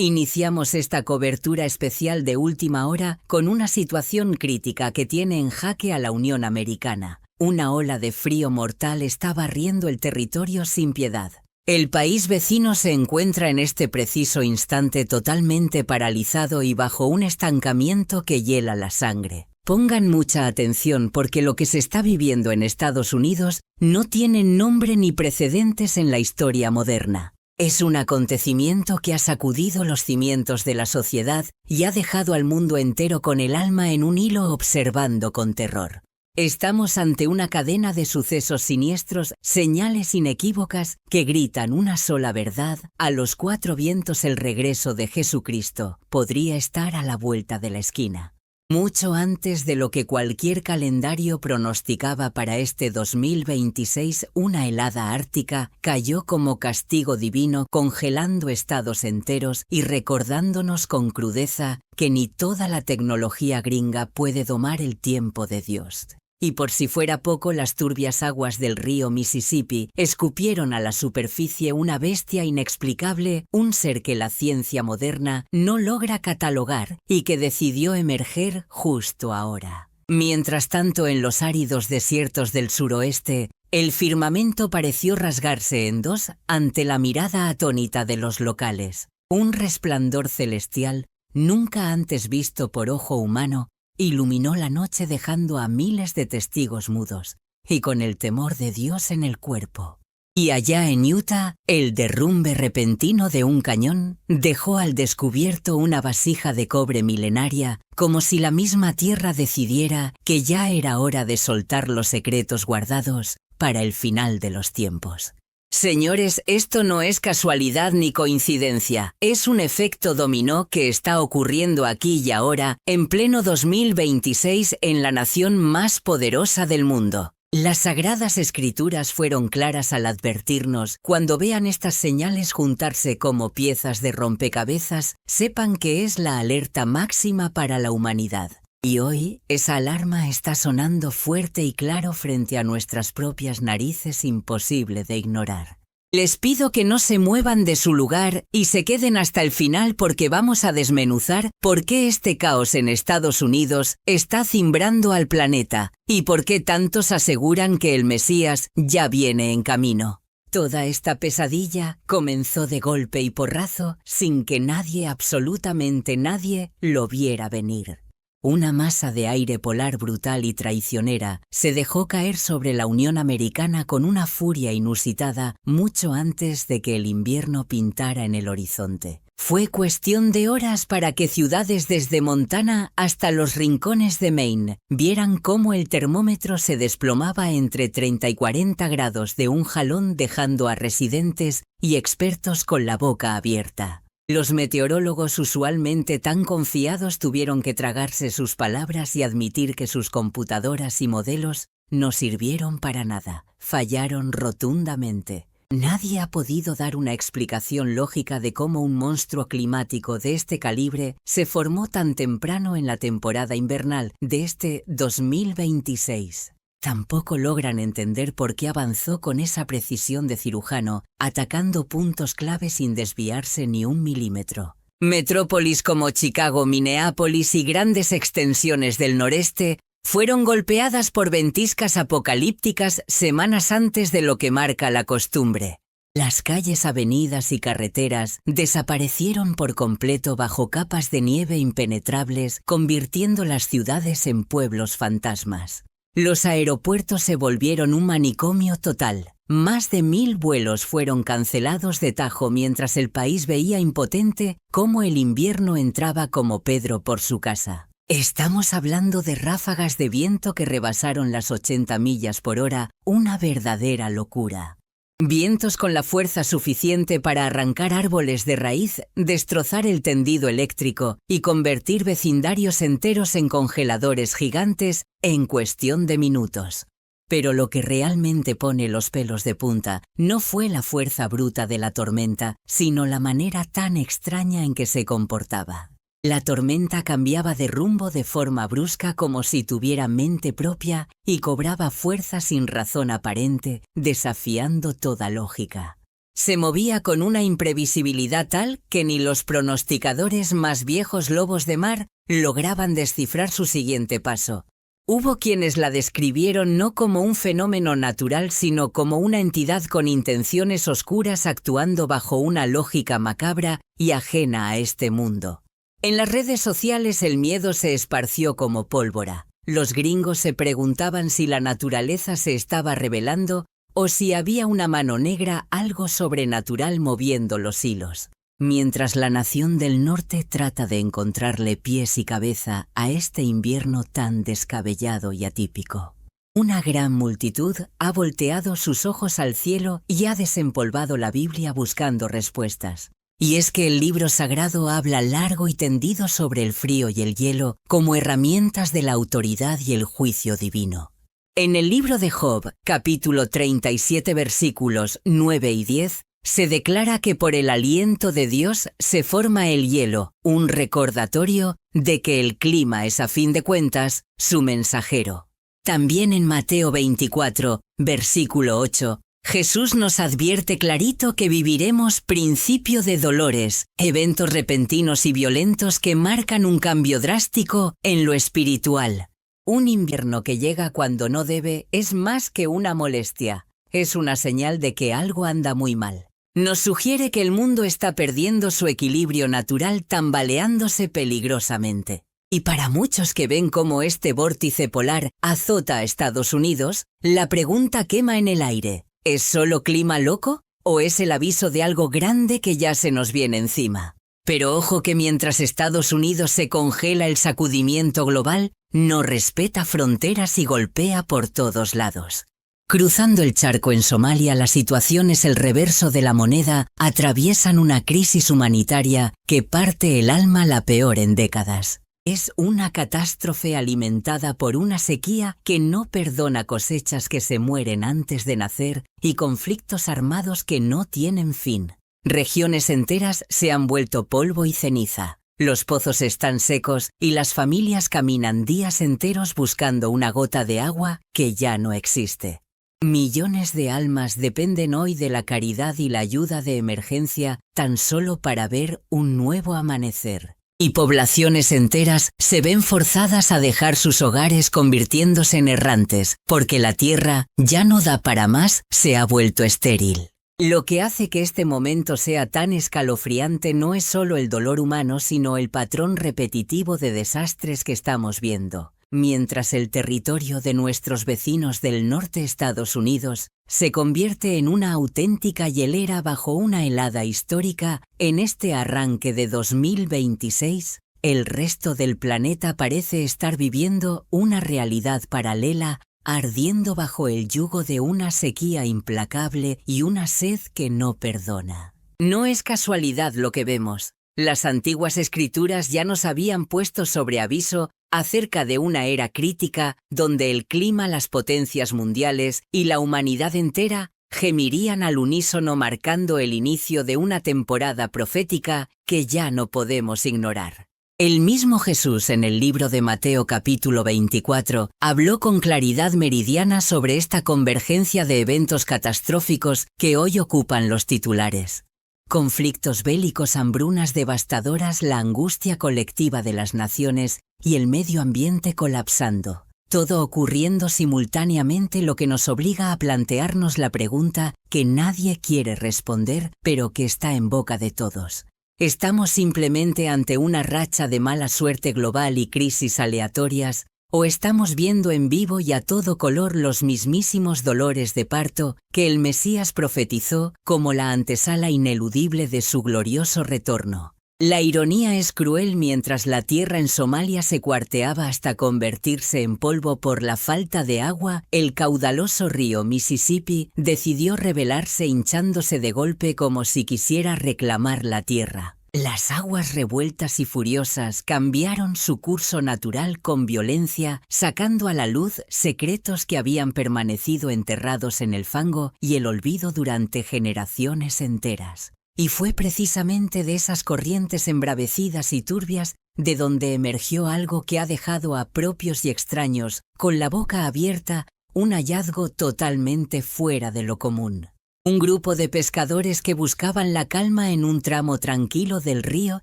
Iniciamos esta cobertura especial de última hora con una situación crítica que tiene en jaque a la Unión Americana. Una ola de frío mortal está barriendo el territorio sin piedad. El país vecino se encuentra en este preciso instante totalmente paralizado y bajo un estancamiento que hiela la sangre. Pongan mucha atención porque lo que se está viviendo en Estados Unidos no tiene nombre ni precedentes en la historia moderna. Es un acontecimiento que ha sacudido los cimientos de la sociedad y ha dejado al mundo entero con el alma en un hilo observando con terror. Estamos ante una cadena de sucesos siniestros, señales inequívocas que gritan una sola verdad: a los cuatro vientos el regreso de Jesucristo podría estar a la vuelta de la esquina. Mucho antes de lo que cualquier calendario pronosticaba para este 2026, una helada ártica cayó como castigo divino, congelando estados enteros y recordándonos con crudeza que ni toda la tecnología gringa puede domar el tiempo de Dios. Y por si fuera poco, las turbias aguas del río Mississippi escupieron a la superficie una bestia inexplicable, un ser que la ciencia moderna no logra catalogar y que decidió emerger justo ahora. Mientras tanto, en los áridos desiertos del suroeste, el firmamento pareció rasgarse en dos ante la mirada atónita de los locales. Un resplandor celestial, nunca antes visto por ojo humano, iluminó la noche dejando a miles de testigos mudos y con el temor de Dios en el cuerpo. Y allá en Utah, el derrumbe repentino de un cañón dejó al descubierto una vasija de cobre milenaria, como si la misma tierra decidiera que ya era hora de soltar los secretos guardados para el final de los tiempos. Señores, esto no es casualidad ni coincidencia, es un efecto dominó que está ocurriendo aquí y ahora, en pleno 2026, en la nación más poderosa del mundo. Las Sagradas Escrituras fueron claras al advertirnos: cuando vean estas señales juntarse como piezas de rompecabezas, sepan que es la alerta máxima para la humanidad. Y hoy, esa alarma está sonando fuerte y claro frente a nuestras propias narices, imposible de ignorar. Les pido que no se muevan de su lugar y se queden hasta el final porque vamos a desmenuzar por qué este caos en Estados Unidos está cimbrando al planeta y por qué tantos aseguran que el Mesías ya viene en camino. Toda esta pesadilla comenzó de golpe y porrazo sin que nadie, absolutamente nadie, lo viera venir. Una masa de aire polar brutal y traicionera se dejó caer sobre la Unión Americana con una furia inusitada mucho antes de que el invierno pintara en el horizonte. Fue cuestión de horas para que ciudades desde Montana hasta los rincones de Maine vieran cómo el termómetro se desplomaba entre 30 y 40 grados de un jalón, dejando a residentes y expertos con la boca abierta. Los meteorólogos, usualmente tan confiados, tuvieron que tragarse sus palabras y admitir que sus computadoras y modelos no sirvieron para nada. Fallaron rotundamente. Nadie ha podido dar una explicación lógica de cómo un monstruo climático de este calibre se formó tan temprano en la temporada invernal de este 2026. Tampoco logran entender por qué avanzó con esa precisión de cirujano, atacando puntos clave sin desviarse ni un milímetro. Metrópolis como Chicago, Minneapolis y grandes extensiones del noreste fueron golpeadas por ventiscas apocalípticas semanas antes de lo que marca la costumbre. Las calles, avenidas y carreteras desaparecieron por completo bajo capas de nieve impenetrables, convirtiendo las ciudades en pueblos fantasmas. Los aeropuertos se volvieron un manicomio total. Más de 1000 vuelos fueron cancelados de tajo mientras el país veía impotente cómo el invierno entraba como Pedro por su casa. Estamos hablando de ráfagas de viento que rebasaron las 80 millas por hora, una verdadera locura. Vientos con la fuerza suficiente para arrancar árboles de raíz, destrozar el tendido eléctrico y convertir vecindarios enteros en congeladores gigantes en cuestión de minutos. Pero lo que realmente pone los pelos de punta no fue la fuerza bruta de la tormenta, sino la manera tan extraña en que se comportaba. La tormenta cambiaba de rumbo de forma brusca, como si tuviera mente propia, y cobraba fuerza sin razón aparente, desafiando toda lógica. Se movía con una imprevisibilidad tal que ni los pronosticadores más viejos lobos de mar lograban descifrar su siguiente paso. Hubo quienes la describieron no como un fenómeno natural, sino como una entidad con intenciones oscuras actuando bajo una lógica macabra y ajena a este mundo. En las redes sociales el miedo se esparció como pólvora. Los gringos se preguntaban si la naturaleza se estaba revelando o si había una mano negra, algo sobrenatural moviendo los hilos. Mientras la nación del norte trata de encontrarle pies y cabeza a este invierno tan descabellado y atípico. Una gran multitud ha volteado sus ojos al cielo y ha desempolvado la Biblia buscando respuestas. Y es que el libro sagrado habla largo y tendido sobre el frío y el hielo como herramientas de la autoridad y el juicio divino. En el libro de Job, capítulo 37, versículos 9 y 10, se declara que por el aliento de Dios se forma el hielo, un recordatorio de que el clima es a fin de cuentas su mensajero. También en Mateo 24, versículo 8, Jesús nos advierte clarito que viviremos principio de dolores, eventos repentinos y violentos que marcan un cambio drástico en lo espiritual. Un invierno que llega cuando no debe es más que una molestia, es una señal de que algo anda muy mal. Nos sugiere que el mundo está perdiendo su equilibrio natural, tambaleándose peligrosamente. Y para muchos que ven cómo este vórtice polar azota a Estados Unidos, la pregunta quema en el aire: ¿es solo clima loco o es el aviso de algo grande que ya se nos viene encima? Pero ojo que mientras Estados Unidos se congela, el sacudimiento global no respeta fronteras y golpea por todos lados. Cruzando el charco en Somalia, la situación es el reverso de la moneda. Atraviesan una crisis humanitaria que parte el alma, la peor en décadas. Es una catástrofe alimentada por una sequía que no perdona, cosechas que se mueren antes de nacer y conflictos armados que no tienen fin. Regiones enteras se han vuelto polvo y ceniza. Los pozos están secos y las familias caminan días enteros buscando una gota de agua que ya no existe. Millones de almas dependen hoy de la caridad y la ayuda de emergencia tan solo para ver un nuevo amanecer. Y poblaciones enteras se ven forzadas a dejar sus hogares, convirtiéndose en errantes, porque la tierra ya no da para más, se ha vuelto estéril. Lo que hace que este momento sea tan escalofriante no es solo el dolor humano, sino el patrón repetitivo de desastres que estamos viendo. Mientras el territorio de nuestros vecinos del norte, Estados Unidos, se convierte en una auténtica hielera bajo una helada histórica, en este arranque de 2026, el resto del planeta parece estar viviendo una realidad paralela, ardiendo bajo el yugo de una sequía implacable y una sed que no perdona. No es casualidad lo que vemos. Las antiguas escrituras ya nos habían puesto sobre aviso acerca de una era crítica donde el clima, las potencias mundiales y la humanidad entera gemirían al unísono, marcando el inicio de una temporada profética que ya no podemos ignorar. El mismo Jesús, en el libro de Mateo capítulo 24, habló con claridad meridiana sobre esta convergencia de eventos catastróficos que hoy ocupan los titulares. Conflictos bélicos, hambrunas devastadoras, la angustia colectiva de las naciones y el medio ambiente colapsando. Todo ocurriendo simultáneamente, lo que nos obliga a plantearnos la pregunta que nadie quiere responder, pero que está en boca de todos. ¿Estamos simplemente ante una racha de mala suerte global y crisis aleatorias? ¿O estamos viendo en vivo y a todo color los mismísimos dolores de parto que el Mesías profetizó como la antesala ineludible de su glorioso retorno? La ironía es cruel. Mientras la tierra en Somalia se cuarteaba hasta convertirse en polvo por la falta de agua, el caudaloso río Mississippi decidió rebelarse, hinchándose de golpe como si quisiera reclamar la tierra. Las aguas revueltas y furiosas cambiaron su curso natural con violencia, sacando a la luz secretos que habían permanecido enterrados en el fango y el olvido durante generaciones enteras. Y fue precisamente de esas corrientes embravecidas y turbias de donde emergió algo que ha dejado a propios y extraños con la boca abierta, un hallazgo totalmente fuera de lo común. Un grupo de pescadores que buscaban la calma en un tramo tranquilo del río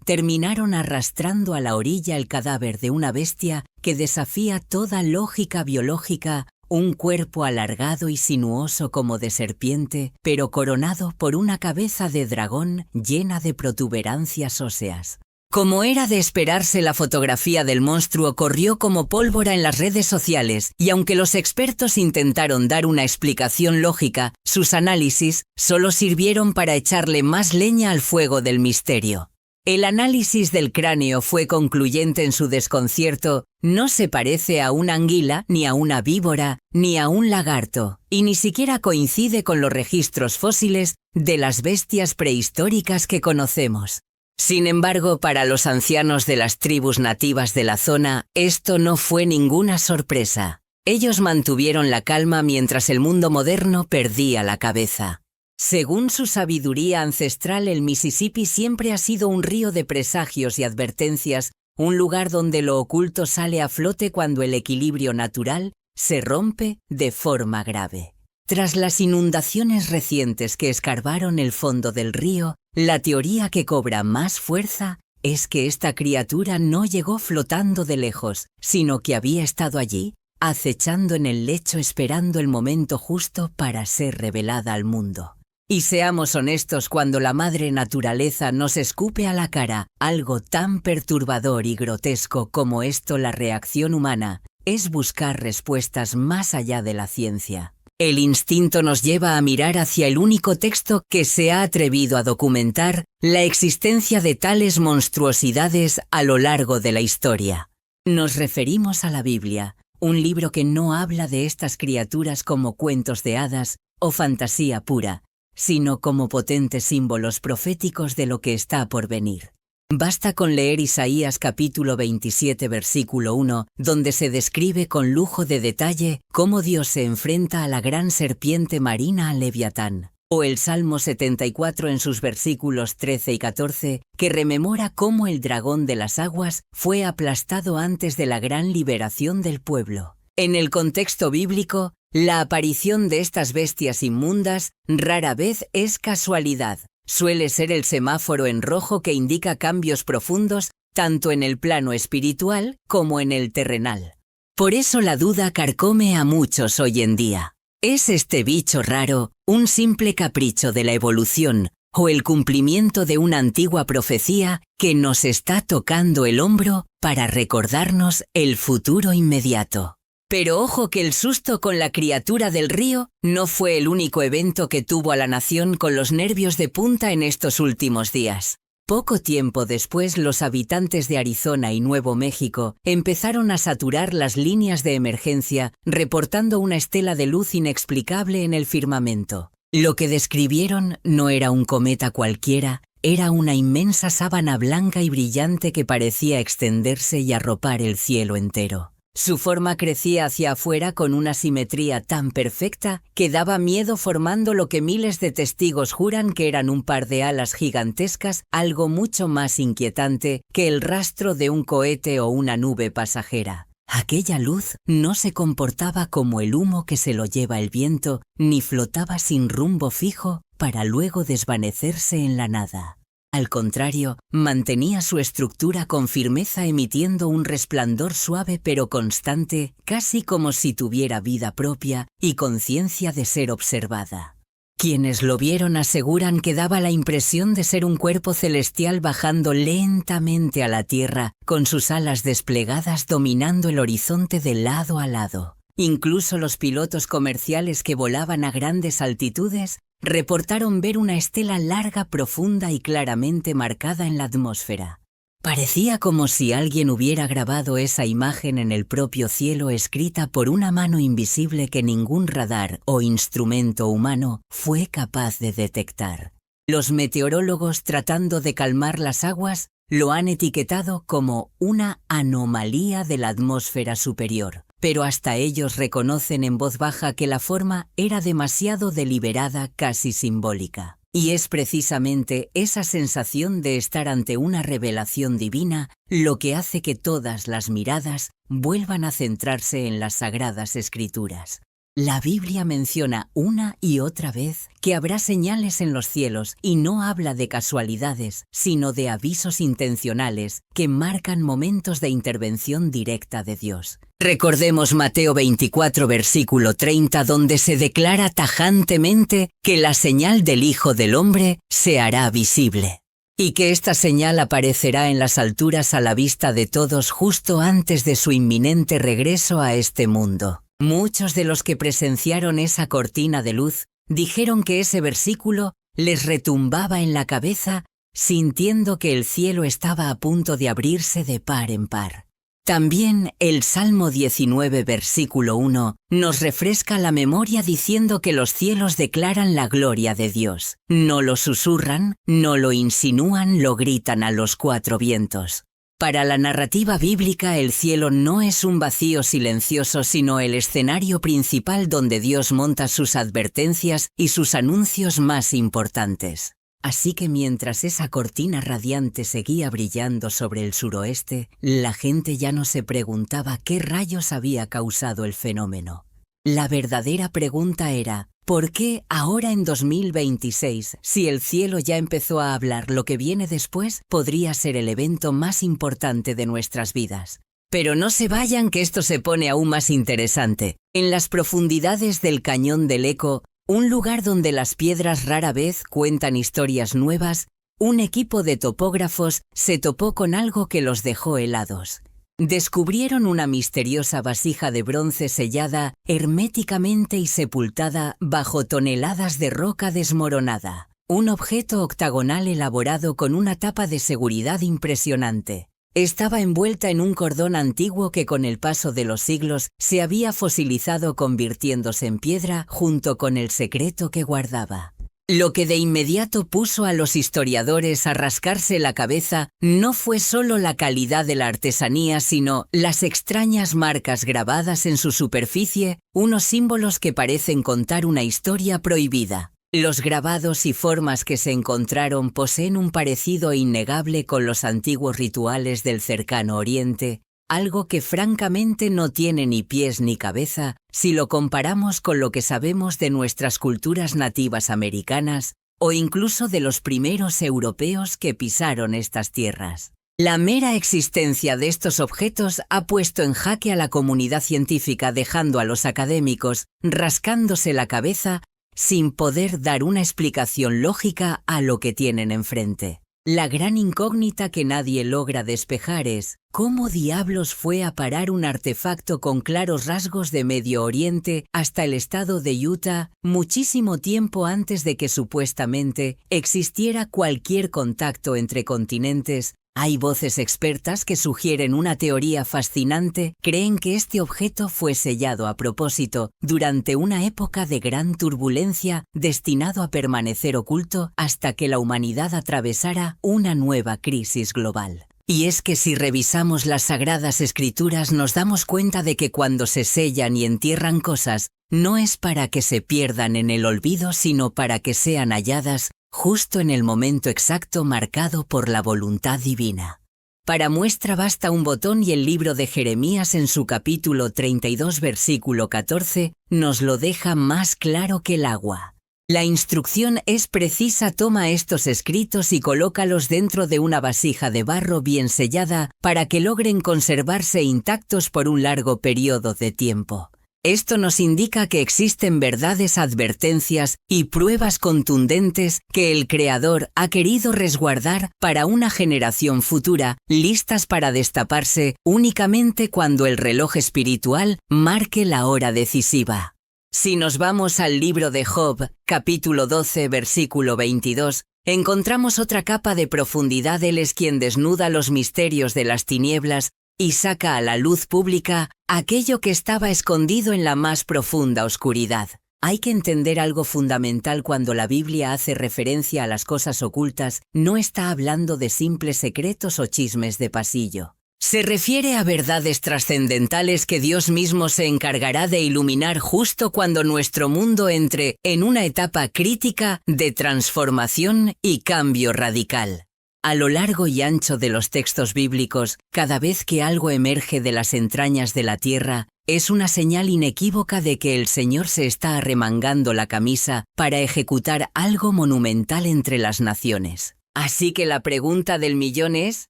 terminaron arrastrando a la orilla el cadáver de una bestia que desafía toda lógica biológica, un cuerpo alargado y sinuoso como de serpiente, pero coronado por una cabeza de dragón llena de protuberancias óseas. Como era de esperarse, la fotografía del monstruo corrió como pólvora en las redes sociales y aunque los expertos intentaron dar una explicación lógica, sus análisis solo sirvieron para echarle más leña al fuego del misterio. El análisis del cráneo fue concluyente en su desconcierto. No se parece a una anguila, ni a una víbora, ni a un lagarto, y ni siquiera coincide con los registros fósiles de las bestias prehistóricas que conocemos. Sin embargo, para los ancianos de las tribus nativas de la zona, esto no fue ninguna sorpresa. Ellos mantuvieron la calma mientras el mundo moderno perdía la cabeza. Según su sabiduría ancestral, el Mississippi siempre ha sido un río de presagios y advertencias, un lugar donde lo oculto sale a flote cuando el equilibrio natural se rompe de forma grave. Tras las inundaciones recientes que escarbaron el fondo del río, la teoría que cobra más fuerza es que esta criatura no llegó flotando de lejos, sino que había estado allí, acechando en el lecho esperando el momento justo para ser revelada al mundo. Y seamos honestos, cuando la madre naturaleza nos escupe a la cara algo tan perturbador y grotesco como esto, la reacción humana es buscar respuestas más allá de la ciencia. El instinto nos lleva a mirar hacia el único texto que se ha atrevido a documentar la existencia de tales monstruosidades a lo largo de la historia. Nos referimos a la Biblia, un libro que no habla de estas criaturas como cuentos de hadas o fantasía pura, sino como potentes símbolos proféticos de lo que está por venir. Basta con leer Isaías capítulo 27 versículo 1, donde se describe con lujo de detalle cómo Dios se enfrenta a la gran serpiente marina, al Leviatán, o el Salmo 74 en sus versículos 13 y 14, que rememora cómo el dragón de las aguas fue aplastado antes de la gran liberación del pueblo. En el contexto bíblico, la aparición de estas bestias inmundas rara vez es casualidad. Suele ser el semáforo en rojo que indica cambios profundos tanto en el plano espiritual como en el terrenal. Por eso la duda carcome a muchos hoy en día. ¿Es este bicho raro un simple capricho de la evolución o el cumplimiento de una antigua profecía que nos está tocando el hombro para recordarnos el futuro inmediato? Pero ojo, que el susto con la criatura del río no fue el único evento que tuvo a la nación con los nervios de punta en estos últimos días. Poco tiempo después, los habitantes de Arizona y Nuevo México empezaron a saturar las líneas de emergencia, reportando una estela de luz inexplicable en el firmamento. Lo que describieron no era un cometa cualquiera, era una inmensa sábana blanca y brillante que parecía extenderse y arropar el cielo entero. Su forma crecía hacia afuera con una simetría tan perfecta que daba miedo, formando lo que miles de testigos juran que eran un par de alas gigantescas, algo mucho más inquietante que el rastro de un cohete o una nube pasajera. Aquella luz no se comportaba como el humo que se lo lleva el viento, ni flotaba sin rumbo fijo para luego desvanecerse en la nada. Al contrario, mantenía su estructura con firmeza, emitiendo un resplandor suave pero constante, casi como si tuviera vida propia y conciencia de ser observada. Quienes lo vieron aseguran que daba la impresión de ser un cuerpo celestial bajando lentamente a la tierra, con sus alas desplegadas dominando el horizonte de lado a lado. Incluso los pilotos comerciales que volaban a grandes altitudes reportaron ver una estela larga, profunda y claramente marcada en la atmósfera. Parecía como si alguien hubiera grabado esa imagen en el propio cielo, escrita por una mano invisible que ningún radar o instrumento humano fue capaz de detectar. Los meteorólogos, tratando de calmar las aguas, lo han etiquetado como una anomalía de la atmósfera superior. Pero hasta ellos reconocen en voz baja que la forma era demasiado deliberada, casi simbólica. Y es precisamente esa sensación de estar ante una revelación divina lo que hace que todas las miradas vuelvan a centrarse en las Sagradas Escrituras. La Biblia menciona una y otra vez que habrá señales en los cielos y no habla de casualidades, sino de avisos intencionales que marcan momentos de intervención directa de Dios. Recordemos Mateo 24, versículo 30, donde se declara tajantemente que la señal del Hijo del Hombre se hará visible, y que esta señal aparecerá en las alturas a la vista de todos justo antes de su inminente regreso a este mundo. Muchos de los que presenciaron esa cortina de luz dijeron que ese versículo les retumbaba en la cabeza, sintiendo que el cielo estaba a punto de abrirse de par en par. También el Salmo 19, versículo 1, nos refresca la memoria diciendo que los cielos declaran la gloria de Dios. No lo susurran, no lo insinúan, lo gritan a los cuatro vientos. Para la narrativa bíblica, el cielo no es un vacío silencioso, sino el escenario principal donde Dios monta sus advertencias y sus anuncios más importantes. Así que mientras esa cortina radiante seguía brillando sobre el suroeste, la gente ya no se preguntaba qué rayos había causado el fenómeno. La verdadera pregunta era, ¿por qué ahora en 2026, si el cielo ya empezó a hablar, lo que viene después podría ser el evento más importante de nuestras vidas? Pero no se vayan, que esto se pone aún más interesante. En las profundidades del Cañón del Eco, un lugar donde las piedras rara vez cuentan historias nuevas, un equipo de topógrafos se topó con algo que los dejó helados. Descubrieron una misteriosa vasija de bronce sellada herméticamente y sepultada bajo toneladas de roca desmoronada. Un objeto octagonal elaborado con una tapa de seguridad impresionante. Estaba envuelta en un cordón antiguo que con el paso de los siglos se había fosilizado convirtiéndose en piedra junto con el secreto que guardaba. Lo que de inmediato puso a los historiadores a rascarse la cabeza no fue solo la calidad de la artesanía, sino las extrañas marcas grabadas en su superficie, unos símbolos que parecen contar una historia prohibida. Los grabados y formas que se encontraron poseen un parecido innegable con los antiguos rituales del cercano Oriente, algo que francamente no tiene ni pies ni cabeza si lo comparamos con lo que sabemos de nuestras culturas nativas americanas o incluso de los primeros europeos que pisaron estas tierras. La mera existencia de estos objetos ha puesto en jaque a la comunidad científica, dejando a los académicos rascándose la cabeza sin poder dar una explicación lógica a lo que tienen enfrente. La gran incógnita que nadie logra despejar es ¿cómo diablos fue a parar un artefacto con claros rasgos de Medio Oriente hasta el estado de Utah muchísimo tiempo antes de que supuestamente existiera cualquier contacto entre continentes? Hay voces expertas que sugieren una teoría fascinante. Creen que este objeto fue sellado a propósito durante una época de gran turbulencia, destinado a permanecer oculto hasta que la humanidad atravesara una nueva crisis global. Y es que si revisamos las Sagradas Escrituras nos damos cuenta de que cuando se sellan y entierran cosas, no es para que se pierdan en el olvido, sino para que sean halladas justo en el momento exacto marcado por la voluntad divina. Para muestra basta un botón y el libro de Jeremías en su capítulo 32 versículo 14 nos lo deja más claro que el agua. La instrucción es precisa: toma estos escritos y colócalos dentro de una vasija de barro bien sellada para que logren conservarse intactos por un largo periodo de tiempo. Esto nos indica que existen verdades, advertencias y pruebas contundentes que el Creador ha querido resguardar para una generación futura, listas para destaparse únicamente cuando el reloj espiritual marque la hora decisiva. Si nos vamos al libro de Job, capítulo 12, versículo 22, encontramos otra capa de profundidad. Él es quien desnuda los misterios de las tinieblas y saca a la luz pública aquello que estaba escondido en la más profunda oscuridad. Hay que entender algo fundamental: cuando la Biblia hace referencia a las cosas ocultas, no está hablando de simples secretos o chismes de pasillo. Se refiere a verdades trascendentales que Dios mismo se encargará de iluminar justo cuando nuestro mundo entre en una etapa crítica de transformación y cambio radical. A lo largo y ancho de los textos bíblicos, cada vez que algo emerge de las entrañas de la tierra, Es una señal inequívoca de que el Señor se está arremangando la camisa para ejecutar algo monumental entre las naciones. Así que la pregunta del millón es,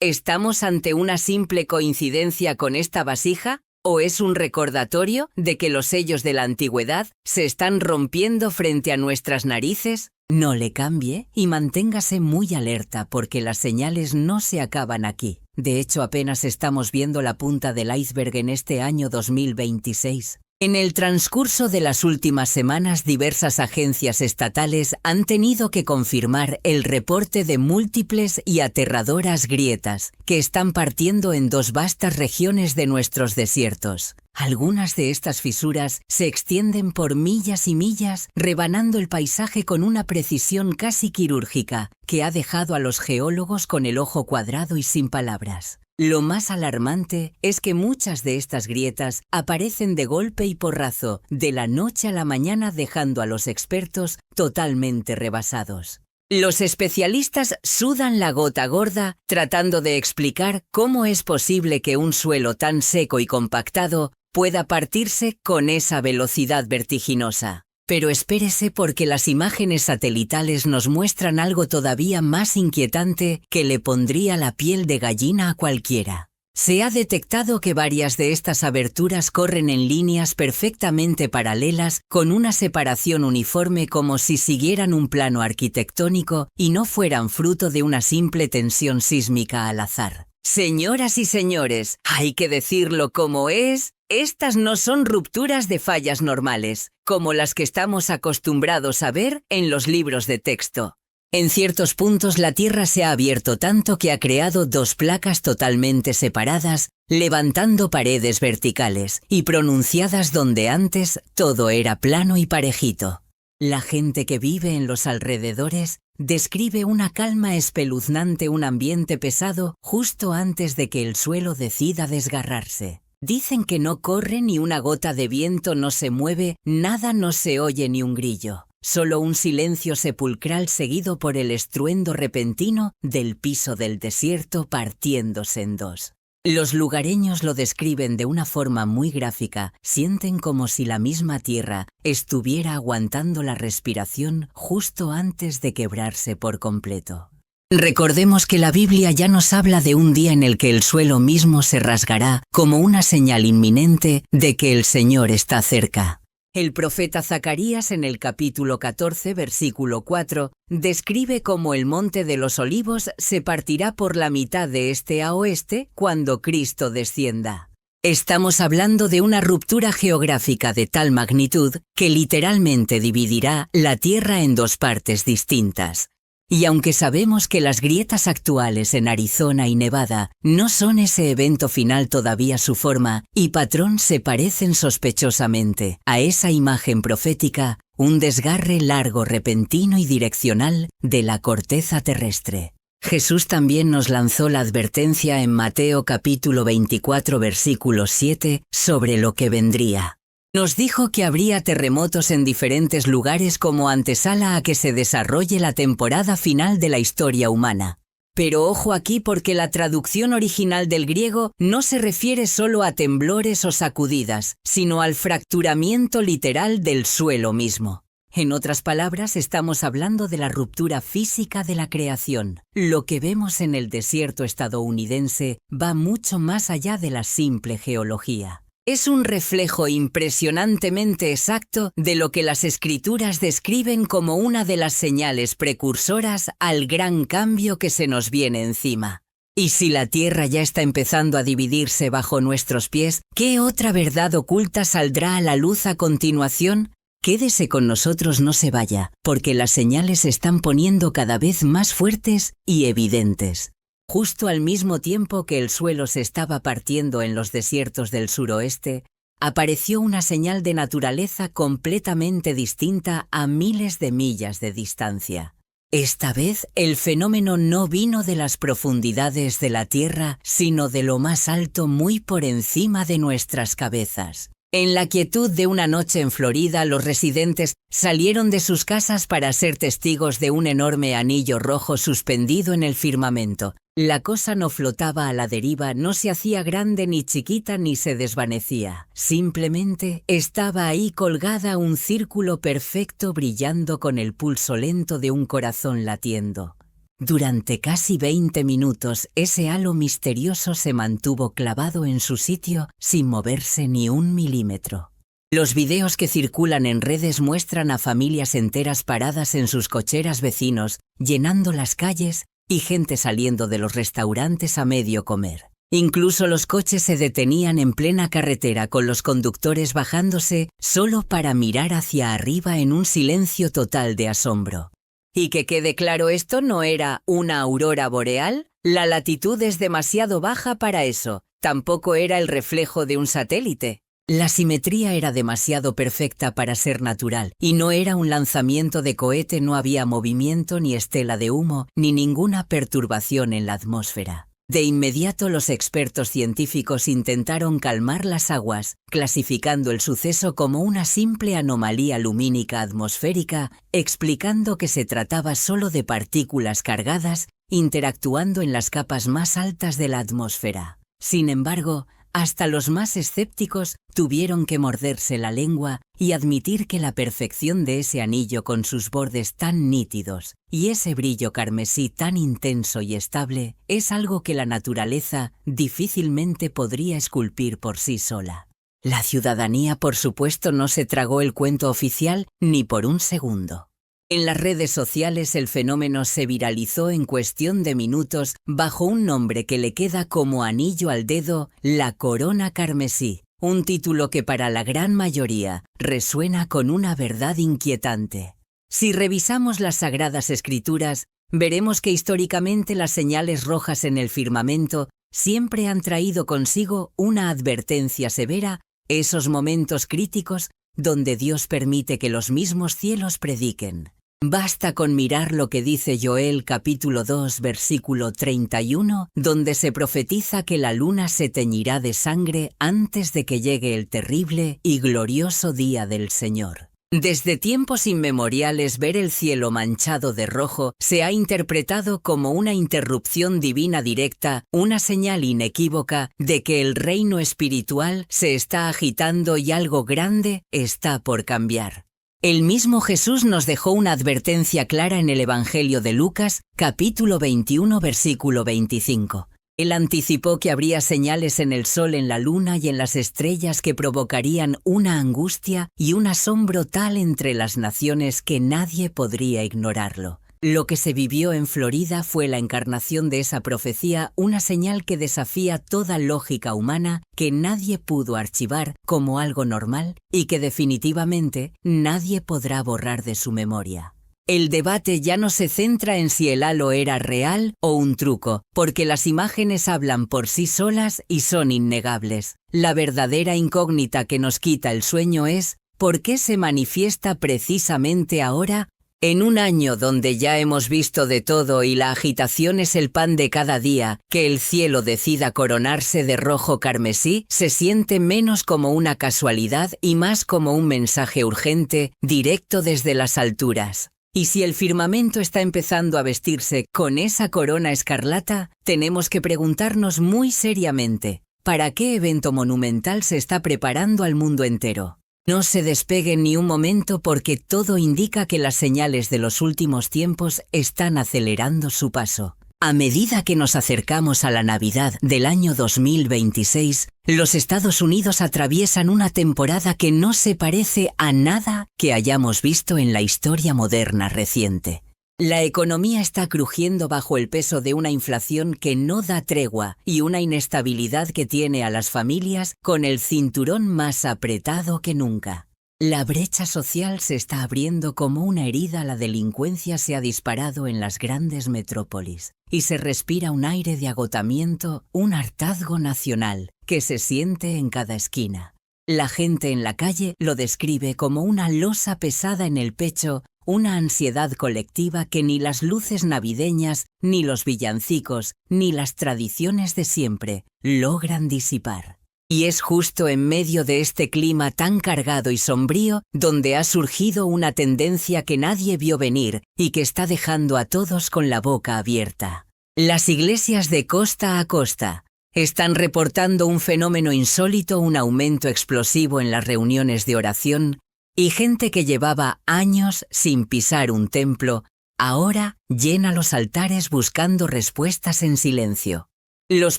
¿estamos ante una simple coincidencia con esta vasija? ¿O es un recordatorio de que los sellos de la antigüedad se están rompiendo frente a nuestras narices? No le cambie y manténgase muy alerta porque las señales no se acaban aquí. De hecho, apenas estamos viendo la punta del iceberg en este año 2026. En el transcurso de las últimas semanas, diversas agencias estatales han tenido que confirmar el reporte de múltiples y aterradoras grietas que están partiendo en dos vastas regiones de nuestros desiertos. Algunas de estas fisuras se extienden por millas y millas, rebanando el paisaje con una precisión casi quirúrgica que ha dejado a los geólogos con el ojo cuadrado y sin palabras. Lo más alarmante es que muchas de estas grietas aparecen de golpe y porrazo, de la noche a la mañana, dejando a los expertos totalmente rebasados. Los especialistas sudan la gota gorda tratando de explicar cómo es posible que un suelo tan seco y compactado pueda partirse con esa velocidad vertiginosa. Pero espérese porque las imágenes satelitales nos muestran algo todavía más inquietante que le pondría la piel de gallina a cualquiera. Se ha detectado que varias de estas aberturas corren en líneas perfectamente paralelas con una separación uniforme como si siguieran un plano arquitectónico y no fueran fruto de una simple tensión sísmica al azar. Señoras y señores, hay que decirlo como es. Estas no son rupturas de fallas normales, como las que estamos acostumbrados a ver en los libros de texto. En ciertos puntos la Tierra se ha abierto tanto que ha creado dos placas totalmente separadas, levantando paredes verticales y pronunciadas donde antes todo era plano y parejito. La gente que vive en los alrededores describe una calma espeluznante, un ambiente pesado justo antes de que el suelo decida desgarrarse. Dicen que no corre ni una gota de viento, no se mueve, nada, no se oye ni un grillo. Solo un silencio sepulcral seguido por el estruendo repentino del piso del desierto partiéndose en dos. Los lugareños lo describen de una forma muy gráfica, sienten como si la misma tierra estuviera aguantando la respiración justo antes de quebrarse por completo. Recordemos que la Biblia ya nos habla de un día en el que el suelo mismo se rasgará como una señal inminente de que el Señor está cerca. El profeta Zacarías en el capítulo 14, versículo 4, describe cómo el monte de los olivos se partirá por la mitad de este a oeste cuando Cristo descienda. Estamos hablando de una ruptura geográfica de tal magnitud que literalmente dividirá la tierra en dos partes distintas. Y aunque sabemos que las grietas actuales en Arizona y Nevada no son ese evento final, todavía su forma y patrón se parecen sospechosamente a esa imagen profética, un desgarre largo, repentino y direccional de la corteza terrestre. Jesús también nos lanzó la advertencia en Mateo capítulo 24 versículo 7 sobre lo que vendría. Nos dijo que habría terremotos en diferentes lugares como antesala a que se desarrolle la temporada final de la historia humana. Pero ojo aquí porque la traducción original del griego no se refiere solo a temblores o sacudidas, sino al fracturamiento literal del suelo mismo. En otras palabras, estamos hablando de la ruptura física de la creación. Lo que vemos en el desierto estadounidense va mucho más allá de la simple geología. Es un reflejo impresionantemente exacto de lo que las Escrituras describen como una de las señales precursoras al gran cambio que se nos viene encima. Y si la tierra ya está empezando a dividirse bajo nuestros pies, ¿qué otra verdad oculta saldrá a la luz a continuación? Quédese con nosotros, no se vaya, porque las señales se están poniendo cada vez más fuertes y evidentes. Justo al mismo tiempo que el suelo se estaba partiendo en los desiertos del suroeste, apareció una señal de naturaleza completamente distinta a miles de millas de distancia. Esta vez, el fenómeno no vino de las profundidades de la Tierra, sino de lo más alto, muy por encima de nuestras cabezas. En la quietud de una noche en Florida, los residentes salieron de sus casas para ser testigos de un enorme anillo rojo suspendido en el firmamento. La cosa no flotaba a la deriva, no se hacía grande ni chiquita ni se desvanecía. Simplemente estaba ahí colgada, un círculo perfecto brillando con el pulso lento de un corazón latiendo. Durante casi 20 minutos ese halo misterioso se mantuvo clavado en su sitio sin moverse ni un milímetro. Los videos que circulan en redes muestran a familias enteras paradas en sus cocheras vecinos, llenando las calles y gente saliendo de los restaurantes a medio comer. Incluso los coches se detenían en plena carretera con los conductores bajándose solo para mirar hacia arriba en un silencio total de asombro. Y que quede claro, esto no era una aurora boreal. La latitud es demasiado baja para eso. Tampoco era el reflejo de un satélite. La simetría era demasiado perfecta para ser natural, y no era un lanzamiento de cohete, no había movimiento, ni estela de humo, ni ninguna perturbación en la atmósfera. De inmediato los expertos científicos intentaron calmar las aguas, clasificando el suceso como una simple anomalía lumínica atmosférica, explicando que se trataba solo de partículas cargadas interactuando en las capas más altas de la atmósfera. Sin embargo, hasta los más escépticos tuvieron que morderse la lengua y admitir que la perfección de ese anillo con sus bordes tan nítidos y ese brillo carmesí tan intenso y estable es algo que la naturaleza difícilmente podría esculpir por sí sola. La ciudadanía, por supuesto, no se tragó el cuento oficial ni por un segundo. En las redes sociales el fenómeno se viralizó en cuestión de minutos bajo un nombre que le queda como anillo al dedo: la corona carmesí, un título que para la gran mayoría resuena con una verdad inquietante. Si revisamos las Sagradas Escrituras, veremos que históricamente las señales rojas en el firmamento siempre han traído consigo una advertencia severa, esos momentos críticos donde Dios permite que los mismos cielos prediquen. Basta con mirar lo que dice Joel capítulo 2 versículo 31, donde se profetiza que la luna se teñirá de sangre antes de que llegue el terrible y glorioso día del Señor. Desde tiempos inmemoriales ver el cielo manchado de rojo se ha interpretado como una interrupción divina directa, una señal inequívoca de que el reino espiritual se está agitando y algo grande está por cambiar. El mismo Jesús nos dejó una advertencia clara en el Evangelio de Lucas, capítulo 21, versículo 25. Él anticipó que habría señales en el sol, en la luna y en las estrellas que provocarían una angustia y un asombro tal entre las naciones que nadie podría ignorarlo. Lo que se vivió en Florida fue la encarnación de esa profecía, una señal que desafía toda lógica humana, que nadie pudo archivar como algo normal y que definitivamente nadie podrá borrar de su memoria. El debate ya no se centra en si el halo era real o un truco, porque las imágenes hablan por sí solas y son innegables. La verdadera incógnita que nos quita el sueño es ¿por qué se manifiesta precisamente ahora? En un año donde ya hemos visto de todo y la agitación es el pan de cada día, que el cielo decida coronarse de rojo carmesí se siente menos como una casualidad y más como un mensaje urgente, directo desde las alturas. Y si el firmamento está empezando a vestirse con esa corona escarlata, tenemos que preguntarnos muy seriamente, ¿para qué evento monumental se está preparando al mundo entero? No se despeguen ni un momento porque todo indica que las señales de los últimos tiempos están acelerando su paso. A medida que nos acercamos a la Navidad del año 2026, los Estados Unidos atraviesan una temporada que no se parece a nada que hayamos visto en la historia moderna reciente. La economía está crujiendo bajo el peso de una inflación que no da tregua y una inestabilidad que tiene a las familias con el cinturón más apretado que nunca. La brecha social se está abriendo como una herida, la delincuencia se ha disparado en las grandes metrópolis y se respira un aire de agotamiento, un hartazgo nacional que se siente en cada esquina. La gente en la calle lo describe como una losa pesada en el pecho, una ansiedad colectiva que ni las luces navideñas, ni los villancicos, ni las tradiciones de siempre logran disipar. Y es justo en medio de este clima tan cargado y sombrío donde ha surgido una tendencia que nadie vio venir y que está dejando a todos con la boca abierta. Las iglesias de costa a costa están reportando un fenómeno insólito, un aumento explosivo en las reuniones de oración, y gente que llevaba años sin pisar un templo, ahora llena los altares buscando respuestas en silencio. Los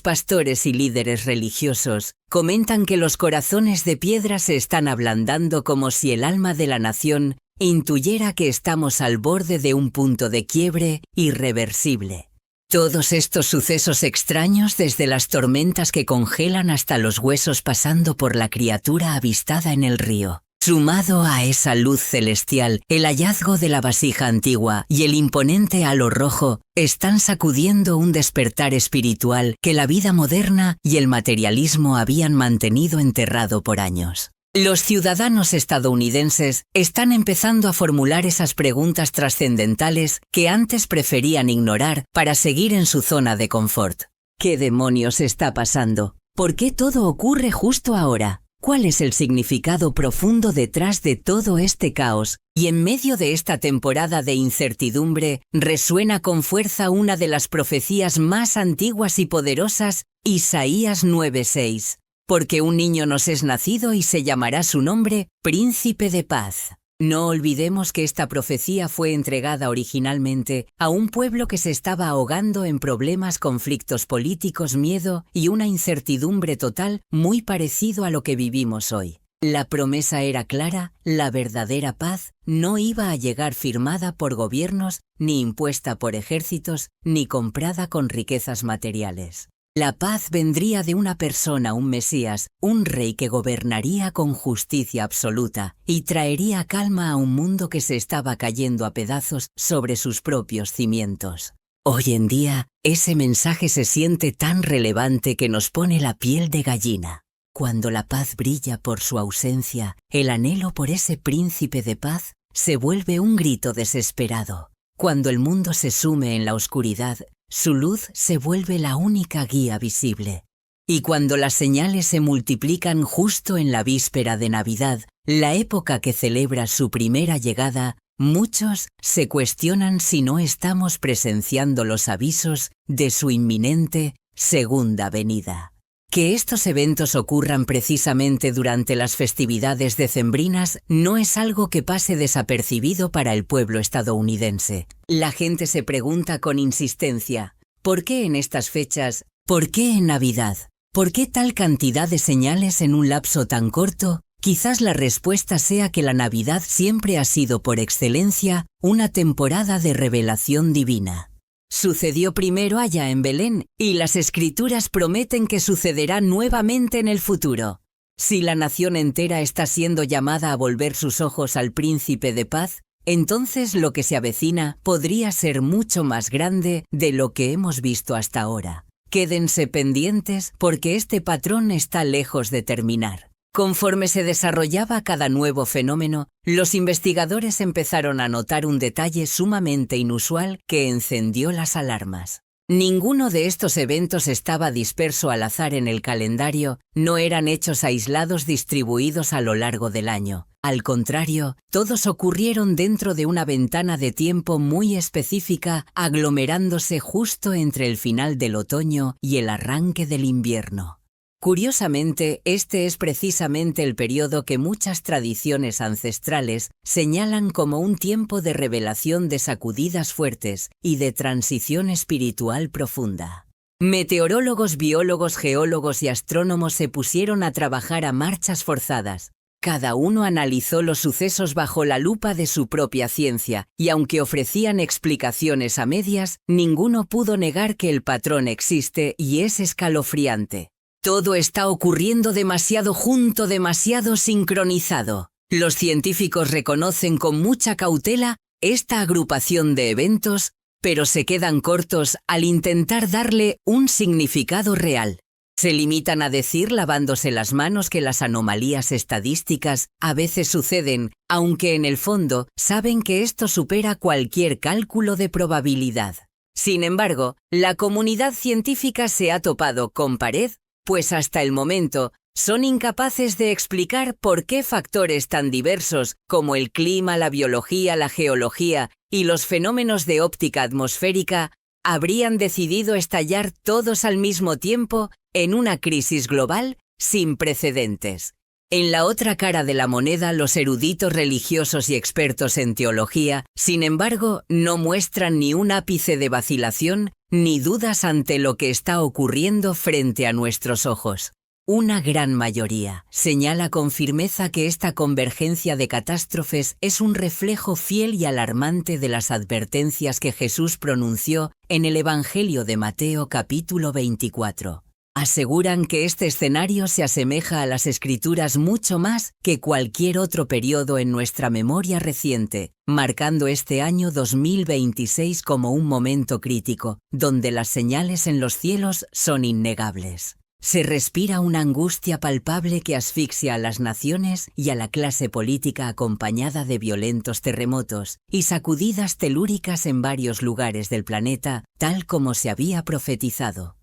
pastores y líderes religiosos comentan que los corazones de piedra se están ablandando, como si el alma de la nación intuyera que estamos al borde de un punto de quiebre irreversible. Todos estos sucesos extraños, desde las tormentas que congelan hasta los huesos, pasando por la criatura avistada en el río, sumado a esa luz celestial, el hallazgo de la vasija antigua y el imponente halo rojo, están sacudiendo un despertar espiritual que la vida moderna y el materialismo habían mantenido enterrado por años. Los ciudadanos estadounidenses están empezando a formular esas preguntas trascendentales que antes preferían ignorar para seguir en su zona de confort. ¿Qué demonios está pasando? ¿Por qué todo ocurre justo ahora? ¿Cuál es el significado profundo detrás de todo este caos? Y en medio de esta temporada de incertidumbre, resuena con fuerza una de las profecías más antiguas y poderosas, Isaías 9:6. Porque un niño nos es nacido y se llamará su nombre Príncipe de Paz. No olvidemos que esta profecía fue entregada originalmente a un pueblo que se estaba ahogando en problemas, conflictos políticos, miedo y una incertidumbre total, muy parecido a lo que vivimos hoy. La promesa era clara: la verdadera paz no iba a llegar firmada por gobiernos, ni impuesta por ejércitos, ni comprada con riquezas materiales. La paz vendría de una persona, un Mesías, un rey que gobernaría con justicia absoluta y traería calma a un mundo que se estaba cayendo a pedazos sobre sus propios cimientos. Hoy en día, ese mensaje se siente tan relevante que nos pone la piel de gallina. Cuando la paz brilla por su ausencia, el anhelo por ese príncipe de paz se vuelve un grito desesperado. Cuando el mundo se sume en la oscuridad, su luz se vuelve la única guía visible. Y cuando las señales se multiplican justo en la víspera de Navidad, la época que celebra su primera llegada, muchos se cuestionan si no estamos presenciando los avisos de su inminente segunda venida. Que estos eventos ocurran precisamente durante las festividades decembrinas no es algo que pase desapercibido para el pueblo estadounidense. La gente se pregunta con insistencia: ¿por qué en estas fechas? ¿Por qué en Navidad? ¿Por qué tal cantidad de señales en un lapso tan corto? Quizás la respuesta sea que la Navidad siempre ha sido por excelencia una temporada de revelación divina. Sucedió primero allá en Belén, y las Escrituras prometen que sucederá nuevamente en el futuro. Si la nación entera está siendo llamada a volver sus ojos al Príncipe de Paz, entonces lo que se avecina podría ser mucho más grande de lo que hemos visto hasta ahora. Quédense pendientes porque este patrón está lejos de terminar. Conforme se desarrollaba cada nuevo fenómeno, los investigadores empezaron a notar un detalle sumamente inusual que encendió las alarmas. Ninguno de estos eventos estaba disperso al azar en el calendario, no eran hechos aislados distribuidos a lo largo del año. Al contrario, todos ocurrieron dentro de una ventana de tiempo muy específica, aglomerándose justo entre el final del otoño y el arranque del invierno. Curiosamente, este es precisamente el periodo que muchas tradiciones ancestrales señalan como un tiempo de revelación, de sacudidas fuertes y de transición espiritual profunda. Meteorólogos, biólogos, geólogos y astrónomos se pusieron a trabajar a marchas forzadas. Cada uno analizó los sucesos bajo la lupa de su propia ciencia, y aunque ofrecían explicaciones a medias, ninguno pudo negar que el patrón existe y es escalofriante. Todo está ocurriendo demasiado junto, demasiado sincronizado. Los científicos reconocen con mucha cautela esta agrupación de eventos, pero se quedan cortos al intentar darle un significado real. Se limitan a decir, lavándose las manos, que las anomalías estadísticas a veces suceden, aunque en el fondo saben que esto supera cualquier cálculo de probabilidad. Sin embargo, la comunidad científica se ha topado con pared, pues hasta el momento son incapaces de explicar por qué factores tan diversos como el clima, la biología, la geología y los fenómenos de óptica atmosférica habrían decidido estallar todos al mismo tiempo en una crisis global sin precedentes. En la otra cara de la moneda, los eruditos religiosos y expertos en teología, sin embargo, no muestran ni un ápice de vacilación ni dudas ante lo que está ocurriendo frente a nuestros ojos. Una gran mayoría señala con firmeza que esta convergencia de catástrofes es un reflejo fiel y alarmante de las advertencias que Jesús pronunció en el Evangelio de Mateo capítulo 24. Aseguran que este escenario se asemeja a las Escrituras mucho más que cualquier otro periodo en nuestra memoria reciente, marcando este año 2026 como un momento crítico, donde las señales en los cielos son innegables. Se respira una angustia palpable que asfixia a las naciones y a la clase política, acompañada de violentos terremotos y sacudidas telúricas en varios lugares del planeta, tal como se había profetizado.